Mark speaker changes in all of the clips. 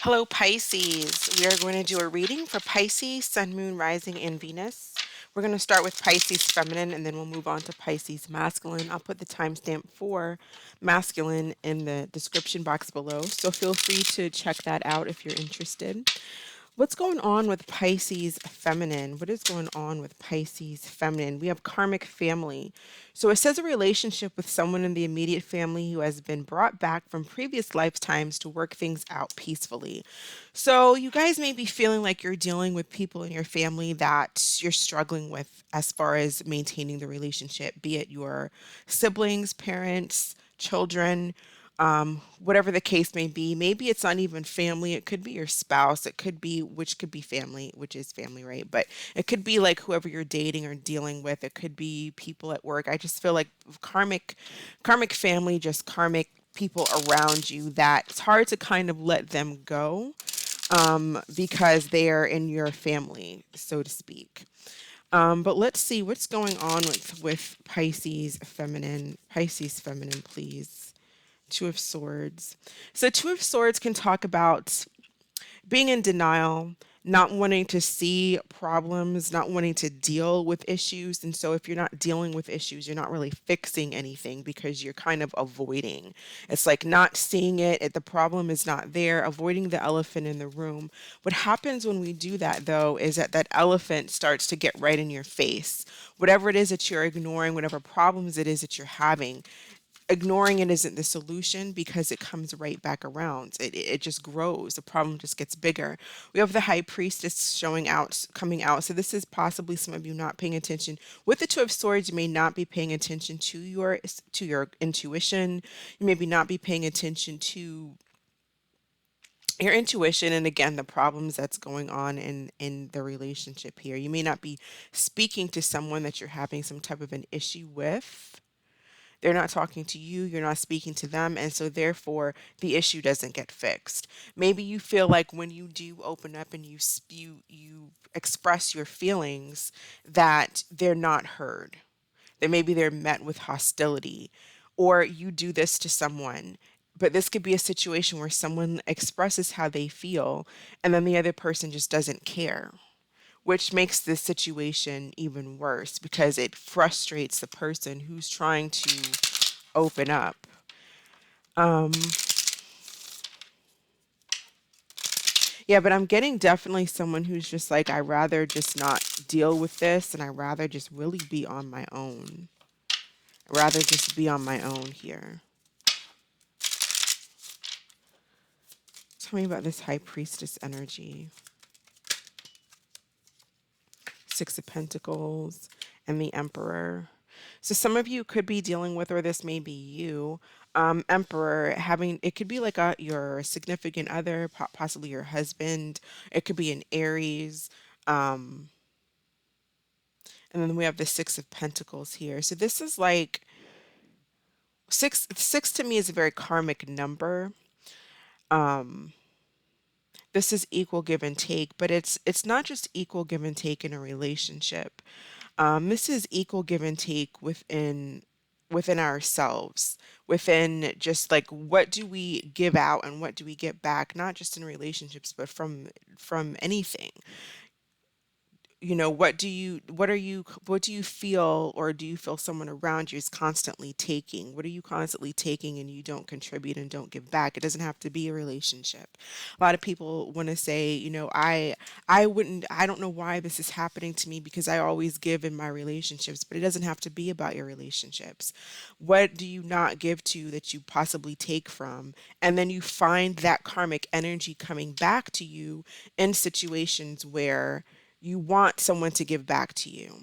Speaker 1: Hello, Pisces. We are going to do a reading for Pisces, Sun, Moon, Rising, and Venus. We're going to start with Pisces Feminine and then we'll move on to Pisces Masculine. I'll put the timestamp for Masculine in the description box below, so feel free to check that out if you're interested. What's going on with Pisces Feminine? What is going on with Pisces Feminine? We have karmic family. So it says a relationship with someone in the immediate family who has been brought back from previous lifetimes to work things out peacefully. So you guys may be feeling like you're dealing with people in your family that you're struggling with as far as maintaining the relationship, be it your siblings, parents, children, whatever the case may be. Maybe it's not even family. It could be your spouse. It could be, which could be family, which is family, right? But it could be like whoever you're dating or dealing with. It could be people at work. I just feel like karmic family, just karmic people around you that it's hard to kind of let them go because they are in your family, so to speak. But let's see what's going on with Pisces feminine. Pisces feminine, please. Two of Swords. So, Two of Swords can talk about being in denial, not wanting to see problems, not wanting to deal with issues. And so, if you're not dealing with issues, you're not really fixing anything because you're kind of avoiding. It's like not seeing it, the problem is not there, avoiding the elephant in the room. What happens when we do that, though, is that that elephant starts to get right in your face. Whatever it is that you're ignoring, whatever problems it is that you're having, ignoring it isn't the solution because it comes right back around. It just grows. The problem just gets bigger. We have the High Priestess showing out, coming out. So this is possibly some of you not paying attention. With the Two of Swords, you may not be paying attention to your intuition. You maybe not be paying attention to your intuition, and again the problems that's going on in the relationship here. You may not be speaking to someone that you're having some type of an issue with. They're not talking to you, you're not speaking to them, and so therefore the issue doesn't get fixed. Maybe you feel like when you do open up and you express your feelings that they're not heard. That maybe they're met with hostility, or you do this to someone. But this could be a situation where someone expresses how they feel and then the other person just doesn't care, which makes this situation even worse because it frustrates the person who's trying to open up. Um, yeah, but I'm getting definitely someone who's just like, I rather just not deal with this and I rather just really be on my own. Rather just be on my own here. Tell me about this High Priestess energy. Six of Pentacles and the Emperor. So some of you could be dealing with, or this may be you, Emperor, having, it could be like your significant other, possibly your husband. It could be an Aries. Um, and then we have the Six of Pentacles here. So this is like, six to me is a very karmic number. This is equal give and take, but it's not just equal give and take in a relationship. This is equal give and take within ourselves, within just like what do we give out and what do we get back, not just in relationships, but from anything. You know, what do you feel, or do you feel someone around you is constantly taking? What are you constantly taking and you don't contribute and don't give back? It doesn't have to be a relationship. A lot of people want to say, you know, I don't know why this is happening to me because I always give in my relationships, but it doesn't have to be about your relationships. What do you not give to that you possibly take from? And then you find that karmic energy coming back to you in situations where you want someone to give back to you,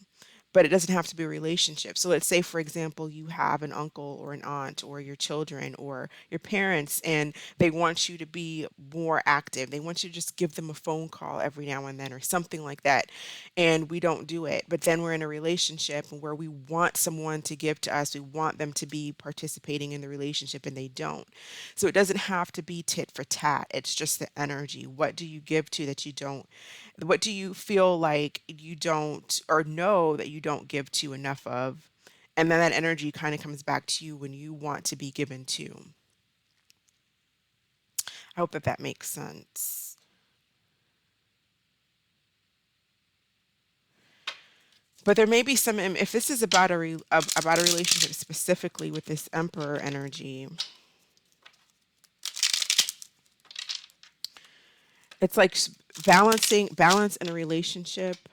Speaker 1: but it doesn't have to be a relationship. So let's say, for example, you have an uncle or an aunt or your children or your parents, and they want you to be more active. They want you to just give them a phone call every now and then or something like that. And we don't do it. But then we're in a relationship where we want someone to give to us. We want them to be participating in the relationship and they don't. So it doesn't have to be tit for tat. It's just the energy. What do you give to that you don't? What do you feel like you don't, or know that you don't give to enough of? And then that energy kind of comes back to you when you want to be given to. I hope that that makes sense. But there may be some, if this is about about a relationship specifically with this Emperor energy, it's like balancing balance in a relationship,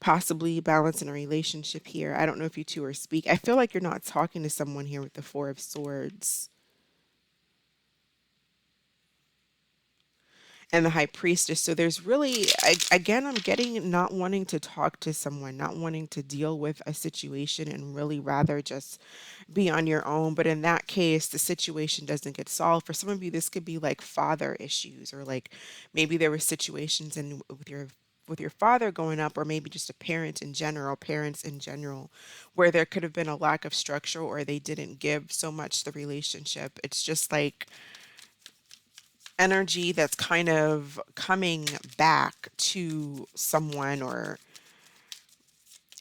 Speaker 1: possibly balance in a relationship here. I don't know if you two are speak. I feel like you're not talking to someone here with the Four of Swords and the High Priestess. So there's really, again, I'm getting not wanting to talk to someone, not wanting to deal with a situation, and really rather just be on your own. But in that case, the situation doesn't get solved. For some of you, this could be like father issues, or like maybe there were situations in with your father growing up, or maybe just a parent in general, parents in general, where there could have been a lack of structure, or they didn't give so much to the relationship. It's just like energy that's kind of coming back to someone, or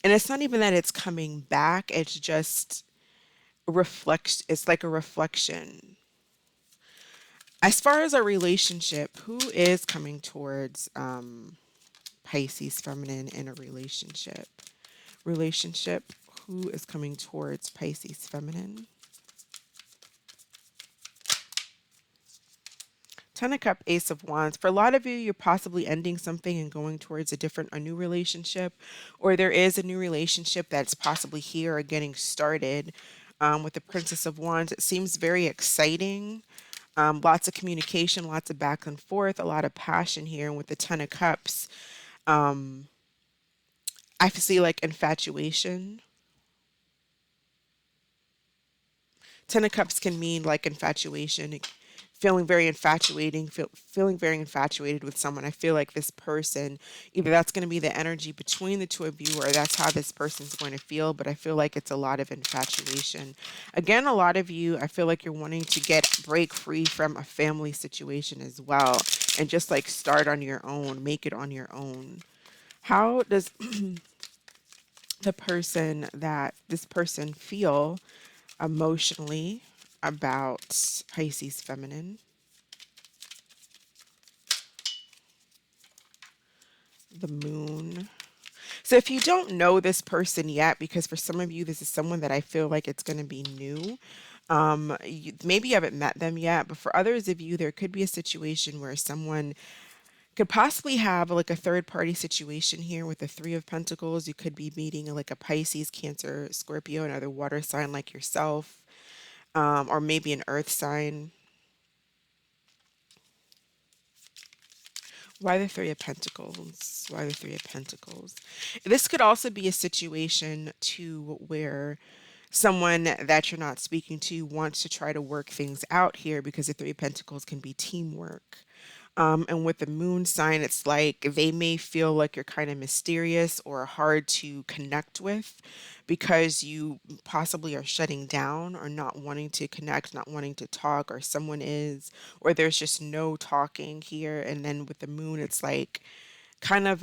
Speaker 1: and it's not even that it's coming back, it's just reflects, it's like a reflection. As far as a relationship, who is coming towards Pisces feminine in a relationship? Relationship, who is coming towards Pisces feminine? Ten of Cup, Ace of Wands. For a lot of you, you're possibly ending something and going towards a new relationship, or there is a new relationship that's possibly here or getting started. With the Princess of Wands, it seems very exciting. Lots of communication, lots of back and forth, a lot of passion here. And with the Ten of Cups, I see like infatuation. Ten of Cups can mean like infatuation, feeling very infatuating, feeling very infatuated with someone. I feel like this person, either that's going to be the energy between the two of you, or that's how this person's going to feel. But I feel like it's a lot of infatuation. Again, a lot of you, I feel like you're wanting to break free from a family situation as well, and just like start on your own, make it on your own. How does this person feel emotionally about Pisces feminine? The moon. So if you don't know this person yet, because for some of you this is someone that I feel like it's going to be new, maybe you haven't met them yet, but for others of you there could be a situation where someone could possibly have like a third party situation here with the Three of Pentacles. You could be meeting like a Pisces, Cancer, Scorpio, another water sign like yourself, or maybe an earth sign. Why the Three of Pentacles? Why the Three of Pentacles? This could also be a situation too where someone that you're not speaking to wants to try to work things out here, because the Three of Pentacles can be teamwork. And with the moon sign, it's like they may feel like you're kind of mysterious or hard to connect with, because you possibly are shutting down or not wanting to connect, not wanting to talk, or someone is, or there's just no talking here. And then with the moon, it's like kind of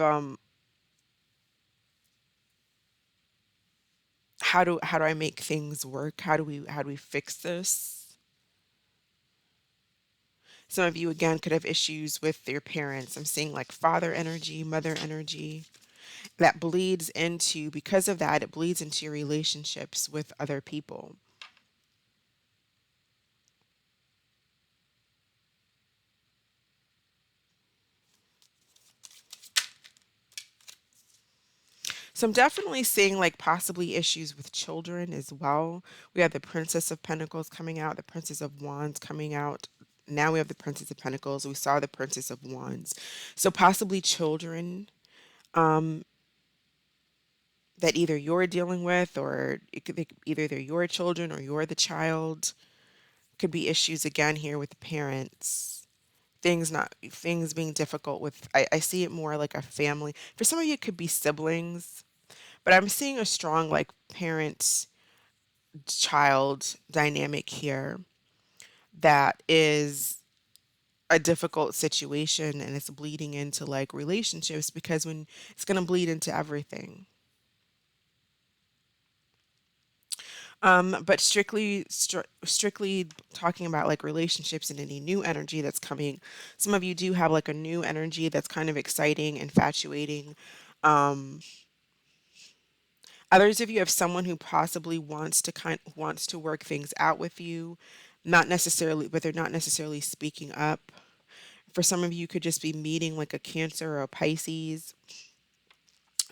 Speaker 1: how do I make things work? How do we fix this? Some of you again could have issues with their parents. I'm seeing like father energy, mother energy. That bleeds into, because of that, it bleeds into your relationships with other people. So I'm definitely seeing like possibly issues with children as well. We have the Princess of Pentacles coming out, the Princess of Wands coming out. Now we have the Princess of Pentacles. We saw the Princess of Wands. So possibly children that either you're dealing with, or either they're your children or you're the child. Could be issues again here with the parents. Things being difficult with, I see it more like a family. For some of you it could be siblings, but I'm seeing a strong like parent child dynamic here that is a difficult situation, and it's bleeding into like relationships, because when it's going to bleed into everything. But strictly talking about like relationships and any new energy that's coming. Some of you do have like a new energy that's kind of exciting, infatuating. Others of you have someone who possibly wants to work things out with you, not necessarily, but they're not necessarily speaking up. For some of you, could just be meeting like a Cancer or a Pisces.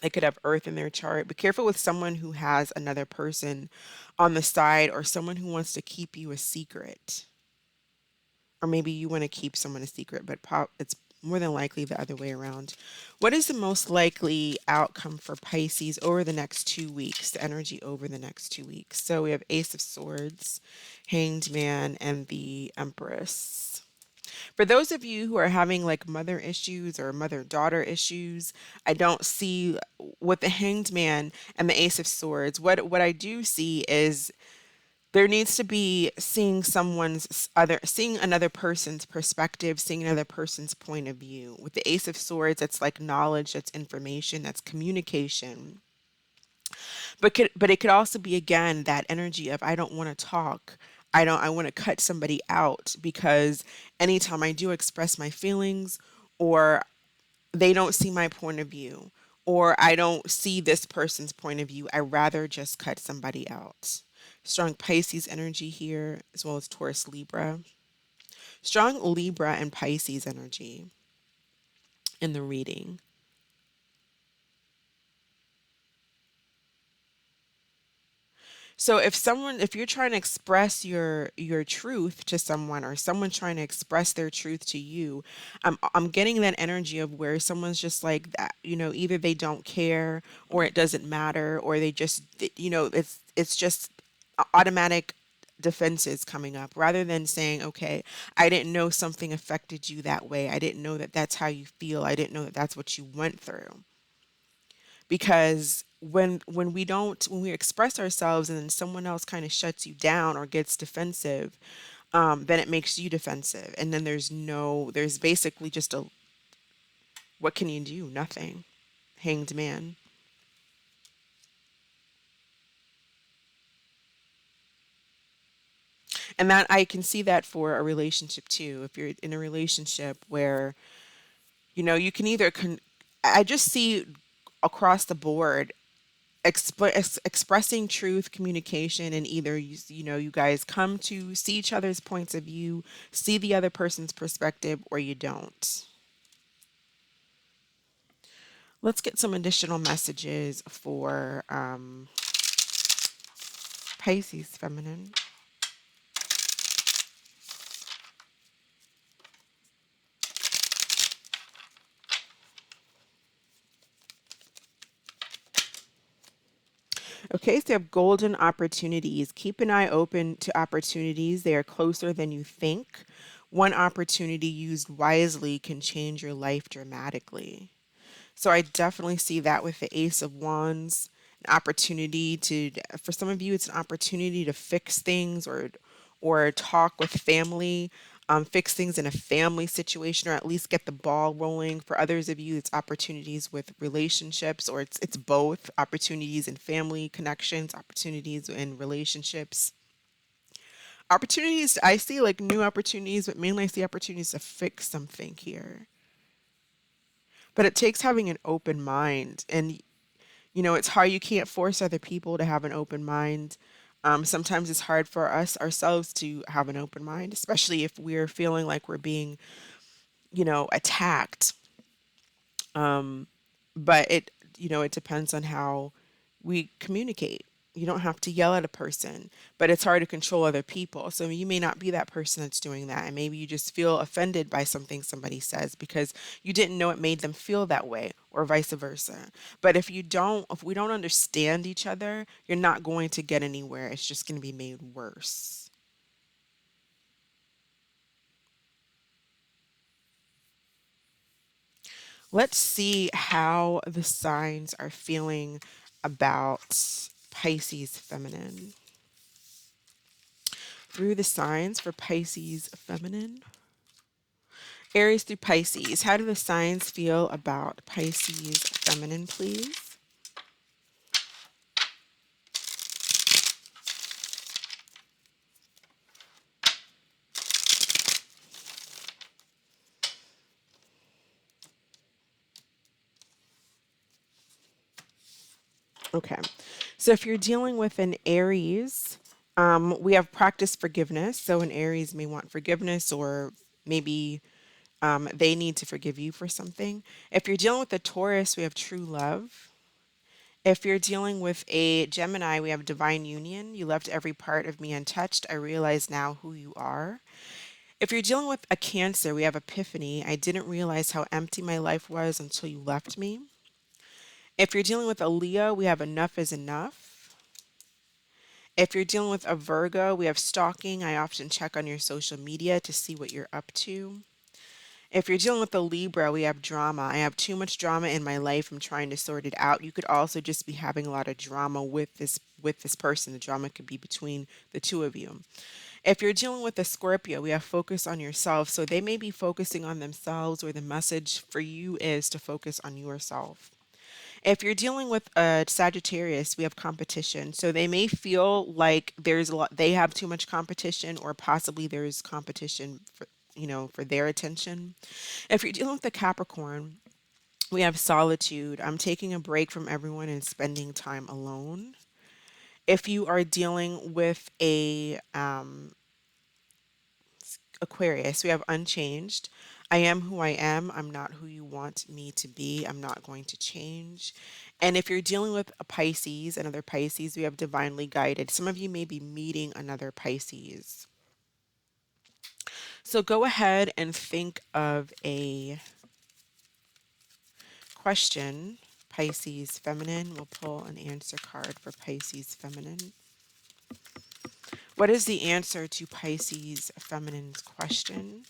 Speaker 1: They could have Earth in their chart. Be careful with someone who has another person on the side, or someone who wants to keep you a secret. Or maybe you want to keep someone a secret, but it's more than likely the other way around. What is the most likely outcome for Pisces over the next 2 weeks? The energy over the next 2 weeks. So we have Ace of Swords, Hanged Man, and the Empress. For those of you who are having like mother issues or mother-daughter issues, I don't see with the Hanged Man and the Ace of Swords. What I do see is there needs to be seeing another person's perspective, seeing another person's point of view. With the Ace of Swords, that's like knowledge, that's information, that's communication. But it could also be again that energy of I don't want to talk. I want to cut somebody out because anytime I do express my feelings, or they don't see my point of view, or I don't see this person's point of view, I rather just cut somebody out. Strong Pisces energy here, as well as Taurus, Libra. Strong Libra and Pisces energy in the reading. So if you're trying to express your truth to someone, or someone trying to express their truth to you, I'm getting that energy of where someone's just like that, either they don't care, or it doesn't matter, or they just, it's just automatic defenses coming up, rather than saying, okay, I didn't know something affected you that way. I didn't know that that's how you feel. I didn't know that that's what you went through. Because when we express ourselves and then someone else kind of shuts you down or gets defensive, then it makes you defensive, and then there's basically just a, what can you do? Nothing. Hanged Man. And that I can see that for a relationship too. If you're in a relationship where you can I just see across the board expressing truth, communication, and either you guys come to see each other's points of view, see the other person's perspective, or you don't. Let's get some additional messages for Pisces Feminine. Okay, so you have golden opportunities. Keep an eye open to opportunities. They are closer than you think. One opportunity used wisely can change your life dramatically. So I definitely see that with the Ace of Wands, an opportunity to, for some of you, it's an opportunity to fix things, or talk with family, fix things in a family situation, or at least get the ball rolling. For others of you, it's opportunities with relationships, or it's both opportunities in family connections, opportunities in relationships. Opportunities, I see like new opportunities, but mainly I see opportunities to fix something here. But it takes having an open mind, and it's hard. You can't force other people to have an open mind. Sometimes it's hard for us ourselves to have an open mind, especially if we're feeling like we're being, attacked. But it depends on how we communicate. You don't have to yell at a person, but it's hard to control other people. So you may not be that person that's doing that. And maybe you just feel offended by something somebody says because you didn't know it made them feel that way, or vice versa. But if we don't understand each other, you're not going to get anywhere. It's just going to be made worse. Let's see how the signs are feeling about Pisces Feminine. Through the signs for Pisces Feminine. Aries through Pisces. How do the signs feel about Pisces Feminine, please? Okay. So if you're dealing with an Aries, we have practice forgiveness. So an Aries may want forgiveness, or maybe they need to forgive you for something. If you're dealing with a Taurus, we have true love. If you're dealing with a Gemini, we have divine union. You left every part of me untouched. I realize now who you are. If you're dealing with a Cancer, we have epiphany. I didn't realize how empty my life was until you left me. If you're dealing with a Leo, we have enough is enough. If you're dealing with a Virgo, we have stalking. I often check on your social media to see what you're up to. If you're dealing with a Libra, we have drama. I have too much drama in my life. I'm trying to sort it out. You could also just be having a lot of drama with this person. The drama could be between the two of you. If you're dealing with a Scorpio, we have focus on yourself. So they may be focusing on themselves, or the message for you is to focus on yourself. If you're dealing with a Sagittarius, we have competition. So they may feel like there's a lot, they have too much competition, or possibly there's competition for, for their attention. If you're dealing with a Capricorn, we have solitude. I'm taking a break from everyone and spending time alone. If you are dealing with a Aquarius, we have unchanged. I am who I am. I'm not who you want me to be. I'm not going to change. And if you're dealing with a Pisces, another Pisces, we have divinely guided. Some of you may be meeting another Pisces. So go ahead and think of a question. Pisces Feminine. We'll pull an answer card for Pisces Feminine. What is the answer to Pisces Feminine's question?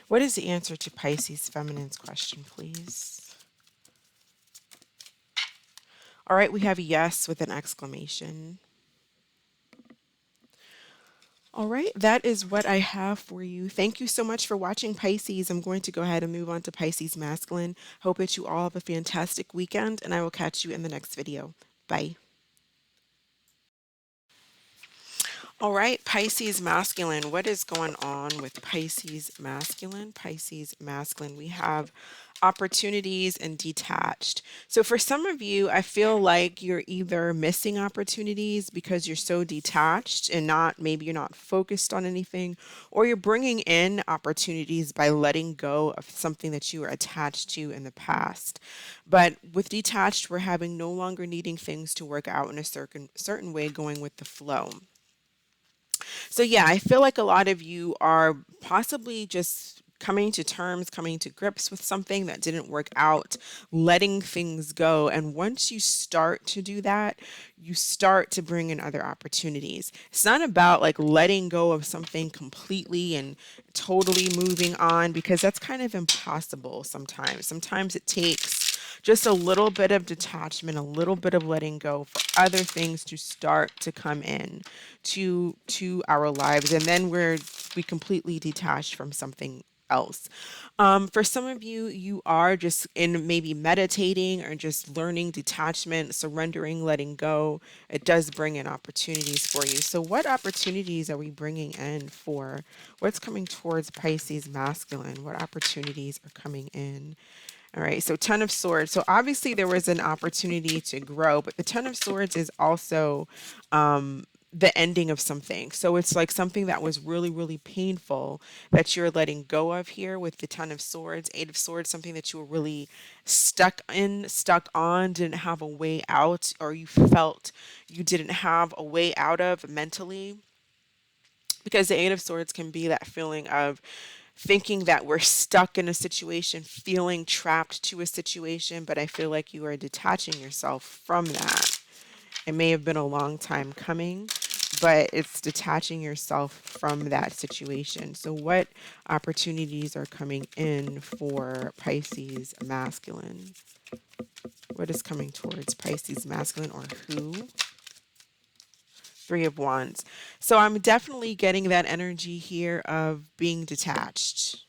Speaker 1: What is the answer to Pisces Feminine's question, please? All right, we have yes with an exclamation. All right, that is what I have for you. Thank you so much for watching, Pisces. I'm going to go ahead and move on to Pisces Masculine. Hope that you all have a fantastic weekend, and I will catch you in the next video. Bye. All right, Pisces Masculine. What is going on with Pisces Masculine? Pisces Masculine. We have opportunities and detached. So for some of you, I feel like you're either missing opportunities because you're so detached and maybe you're not focused on anything, or you're bringing in opportunities by letting go of something that you were attached to in the past. But with detached, we're having no longer needing things to work out in a certain way, going with the flow. So yeah, I feel like a lot of you are possibly just coming to terms, coming to grips with something that didn't work out, letting things go. And once you start to do that, you start to bring in other opportunities. It's not about like letting go of something completely and totally moving on, because that's kind of impossible sometimes. Sometimes it takes just a little bit of detachment, a little bit of letting go for other things to start to come in to our lives, and then we completely detached from something else. For some of you, you are just in maybe meditating or just learning detachment, surrendering, letting go. It does bring in opportunities for you. So what opportunities are we bringing in for what's coming towards Pisces Masculine? What opportunities are coming in? All right, so Ten of Swords. So obviously there was an opportunity to grow, but the Ten of Swords is also the ending of something. So it's like something that was really, really painful that you're letting go of here with the Ten of Swords. Eight of Swords, something that you were really stuck on, didn't have a way out, or you felt you didn't have a way out of mentally. Because the Eight of Swords can be that feeling of thinking that we're stuck in a situation, feeling trapped to a situation, but I feel like you are detaching yourself from that. It may have been a long time coming, but it's detaching yourself from that situation. So what opportunities are coming in for Pisces masculine? What is coming towards Pisces masculine, or who? Three of Wands. So I'm definitely getting that energy here of being detached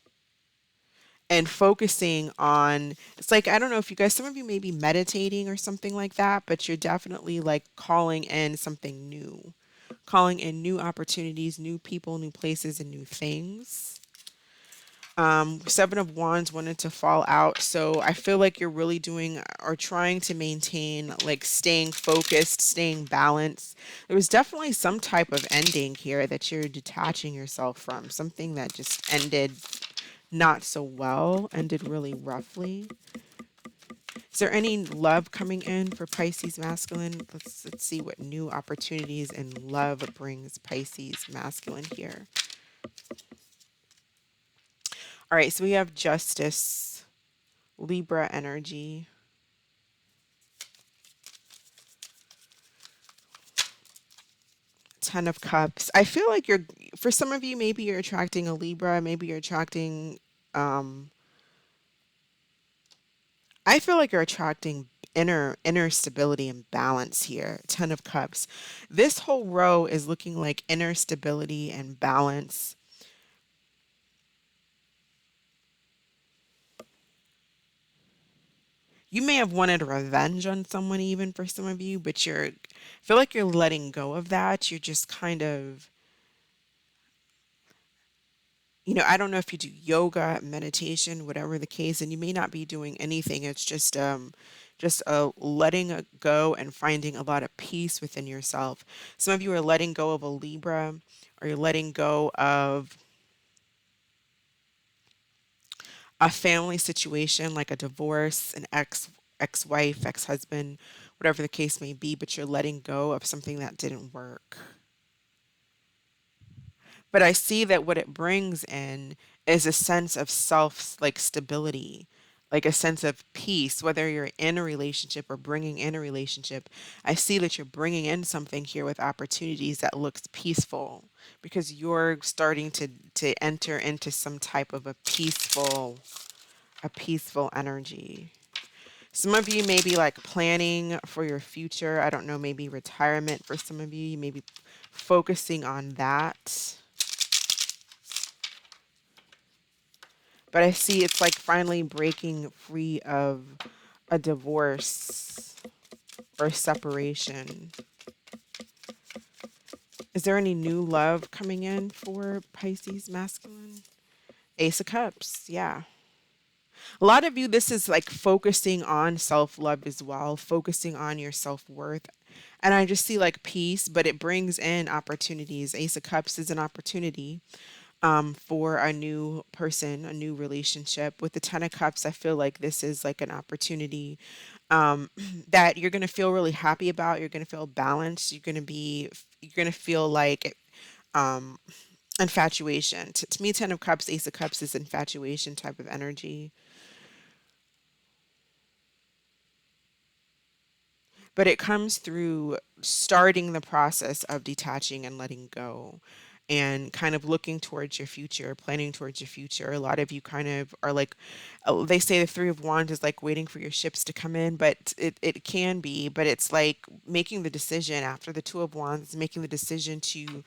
Speaker 1: and focusing on, it's like, I don't know if you guys, some of you may be meditating or something like that, but you're definitely like calling in something new, calling in new opportunities, new people, new places, and new things. Seven of Wands wanted to fall out. So I feel like you're really doing or trying to maintain, like staying focused, staying balanced. There was definitely some type of ending here that you're detaching yourself from, something that just ended not so well, ended really roughly. Is there any love coming in for Pisces masculine? Let's see what new opportunities and love brings Pisces masculine here. All right, so we have Justice, Libra energy, Ten of Cups. I feel like you're, for some of you, maybe you're attracting a Libra, maybe you're attracting, um, I feel like you're attracting inner stability and balance here. Ten of Cups. This whole row is looking like inner stability and balance. You may have wanted revenge on someone even for some of you, but I feel like you're letting go of that. You're just kind of, I don't know if you do yoga, meditation, whatever the case, and you may not be doing anything. It's just letting it go and finding a lot of peace within yourself. Some of you are letting go of a Libra, or you're letting go of a family situation like a divorce, an ex-wife, ex-husband, whatever the case may be, but you're letting go of something that didn't work. But I see that what it brings in is a sense of self, like stability, like a sense of peace, whether you're in a relationship or bringing in a relationship. I see that you're bringing in something here with opportunities that looks peaceful, because you're starting to enter into some type of a peaceful energy. Some of you may be like planning for your future. I don't know, maybe retirement for some of you. You may be focusing on that. But I see it's like finally breaking free of a divorce or separation. Is there any new love coming in for Pisces masculine? Ace of Cups, yeah. A lot of you, this is like focusing on self love as well, focusing on your self worth. And I just see like peace, but it brings in opportunities. Ace of Cups is an opportunity for a new person, a new relationship. With the Ten of Cups, I feel like this is like an opportunity that you're going to feel really happy about. You're going to feel balanced. You're going to feel like infatuation. To me, Ten of Cups, Ace of Cups is infatuation type of energy. But it comes through starting the process of detaching and letting go, and kind of looking towards your future, planning towards your future. A lot of you kind of are like, they say the Three of Wands is like waiting for your ships to come in, but it can be, but it's like making the decision after the Two of Wands, making the decision to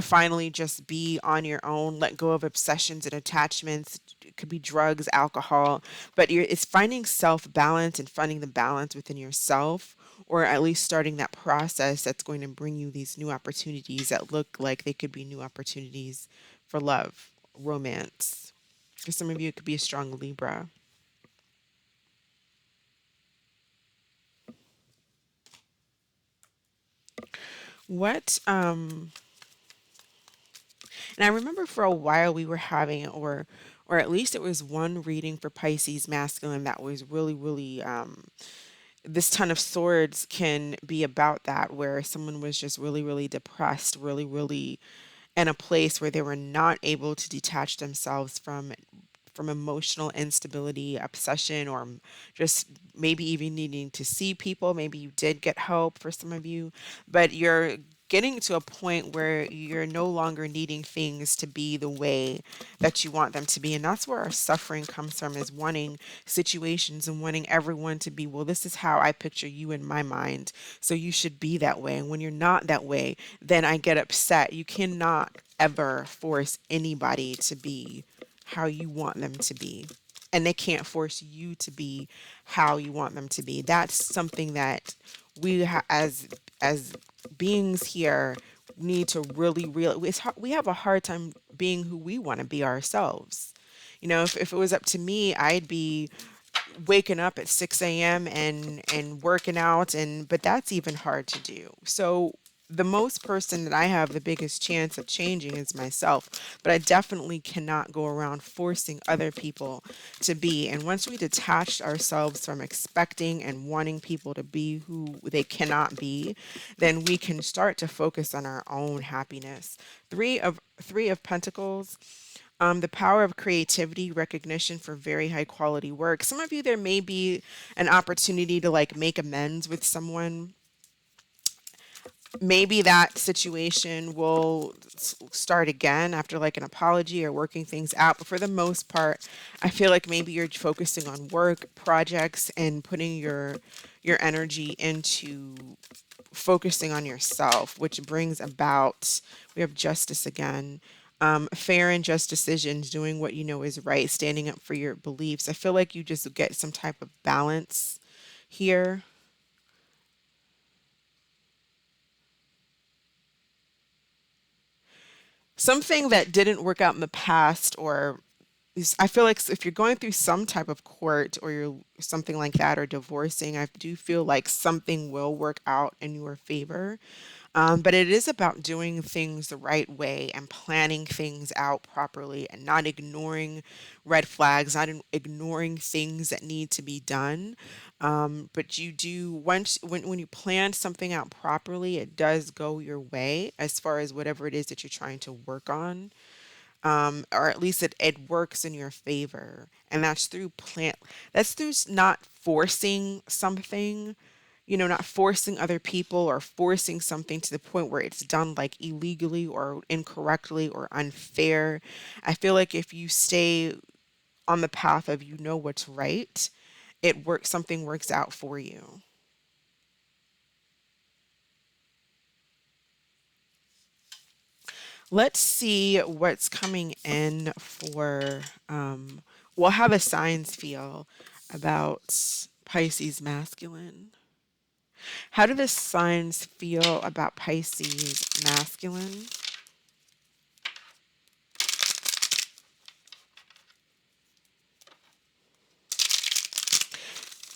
Speaker 1: finally just be on your own, let go of obsessions and attachments. It could be drugs, alcohol, but it's finding self balance and finding the balance within yourself, or at least starting that process that's going to bring you these new opportunities that look like they could be new opportunities for love, romance. For some of you, it could be a strong Libra. What, and I remember for a while we were having, or at least it was one reading for Pisces masculine that was really, really, this Ton of Swords can be about that, where someone was just really, really depressed, really, really in a place where they were not able to detach themselves from emotional instability, obsession, or just maybe even needing to see people. Maybe you did get help for some of you, but you're getting to a point where you're no longer needing things to be the way that you want them to be. And that's where our suffering comes from, is wanting situations and wanting everyone to be, well, this is how I picture you in my mind, so you should be that way. And when you're not that way, then I get upset. You cannot ever force anybody to be how you want them to be. And they can't force you to be how you want them to be. That's something that as beings here need to really we have a hard time being who we want to be ourselves. If it was up to me, I'd be waking up at 6 a.m. and working out, but that's even hard to do. So the most person that I have the biggest chance of changing is myself, but I definitely cannot go around forcing other people to be. And once we detach ourselves from expecting and wanting people to be who they cannot be, then we can start to focus on our own happiness. Three of Pentacles, the power of creativity, recognition for very high quality work. Some of you, there may be an opportunity to like make amends with someone. Maybe that situation will start again after like an apology or working things out. But for the most part, I feel like maybe you're focusing on work projects and putting your energy into focusing on yourself, which brings about, we have justice again. Fair and just decisions, doing what you know is right, standing up for your beliefs. I feel like you just get some type of balance here. Something that didn't work out in the past, or I feel like if you're going through some type of court or you're something like that, or divorcing, I do feel like something will work out in your favor. But it is about doing things the right way and planning things out properly and not ignoring red flags, not ignoring things that need to be done. But you do, when you plan something out properly, it does go your way as far as whatever it is that you're trying to work on, or at least it works in your favor. And that's through not forcing something, not forcing other people or forcing something to the point where it's done like illegally or incorrectly or unfair. I feel like if you stay on the path of what's right, something works out for you. Let's see what's coming in for, well, how the signs feel about Pisces masculine. How do the signs feel about Pisces masculine?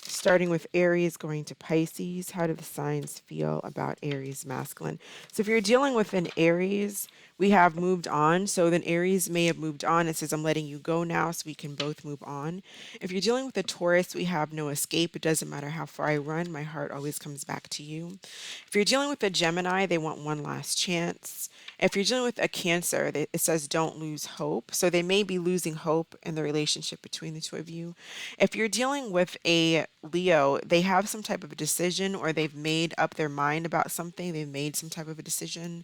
Speaker 1: Starting with Aries, going to Pisces. How do the signs feel about Aries masculine? So if you're dealing with an Aries, we have moved on. So then Aries may have moved on. It says, I'm letting you go now so we can both move on. If you're dealing with a Taurus, we have no escape. It doesn't matter how far I run. My heart always comes back to you. If you're dealing with a Gemini, they want one last chance. If you're dealing with a Cancer, it says don't lose hope. So they may be losing hope in the relationship between the two of you. If you're dealing with a Leo, they have some type of a decision, or they've made up their mind about something. They've made some type of a decision.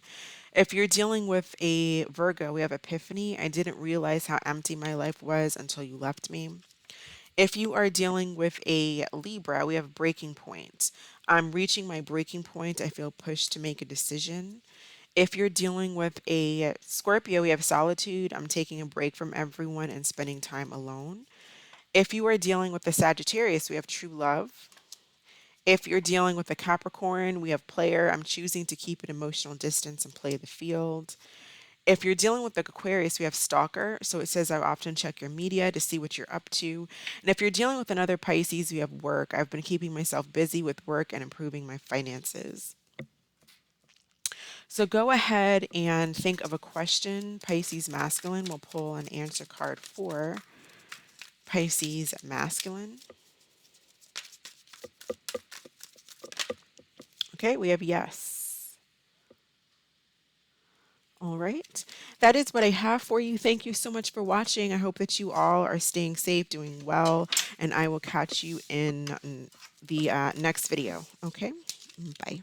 Speaker 1: If you're dealing with a Virgo, we have Epiphany. I didn't realize how empty my life was until you left me. If you are dealing with a Libra, we have breaking point. I'm reaching my breaking point. I feel pushed to make a decision. If you're dealing with a Scorpio, we have solitude. I'm taking a break from everyone and spending time alone. If you are dealing with the Sagittarius, we have true love. If you're dealing with a Capricorn, we have player. I'm choosing to keep an emotional distance and play the field. If you're dealing with the Aquarius, we have stalker. So it says I often check your media to see what you're up to. And if you're dealing with another Pisces, we have work. I've been keeping myself busy with work and improving my finances. So go ahead and think of a question. Pisces masculine. We'll pull an answer card for Pisces masculine. Okay, we have yes. All right. That is what I have for you. Thank you so much for watching. I hope that you all are staying safe, doing well, and I will catch you in the next video. Okay, bye.